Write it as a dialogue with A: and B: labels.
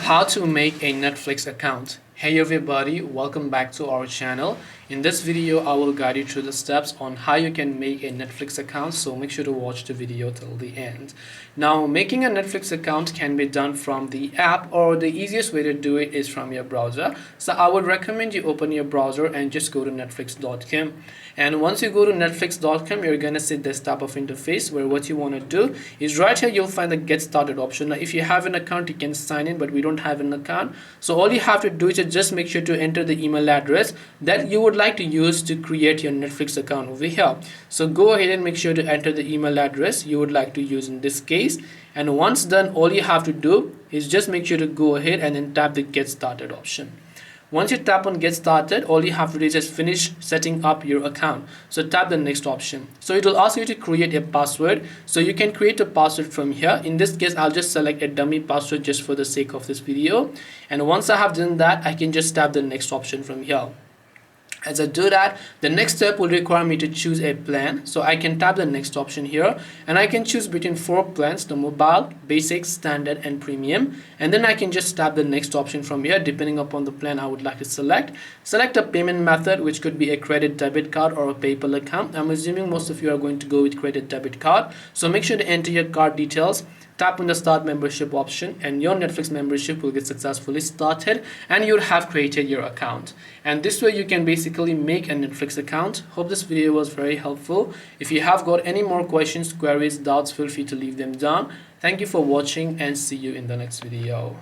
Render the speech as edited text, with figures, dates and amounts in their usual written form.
A: How to make a Netflix account. Hey everybody, welcome back to our channel. In this video I will guide you through the steps on how you can make a Netflix account, so make sure to watch the video till the end. Now, making a Netflix account can be done from the app, or the easiest way to do it is from your browser. So I would recommend you open your browser and just go to netflix.com. And once you go to netflix.com, you're gonna see this type of interface where what you want to do is right here you'll find the get started option. Now if you have an account you can sign in, but we don't have an account, so all you have to do is just make sure to enter the email address that you would like to use to create your Netflix account over here. So go ahead and make sure to enter the email address you would like to use in this case, and once done all you have to do is just make sure to go ahead and then tap the get started option. Once you tap on get started, all you have to do is just finish setting up your account. So tap the next option. So it will ask you to create a password. So you can create a password from here. In this case, I'll just select a dummy password just for the sake of this video. And once I have done that, I can just tap the next option from here. As I do that, the next step will require me to choose a plan. So I can tap the next option here and I can choose between 4 plans: the mobile, basic, standard and premium. And then I can just tap the next option from here depending upon the plan I would like to select. Select a payment method, which could be a credit debit card or a PayPal account. I'm assuming most of you are going to go with credit debit card. So make sure to enter your card details. Tap on the start membership option and your Netflix membership will get successfully started and you'll have created your account. And this way you can basically make a Netflix account. Hope this video was very helpful. If you have got any more questions, queries, doubts, feel free to leave them down. Thank you for watching and see you in the next video.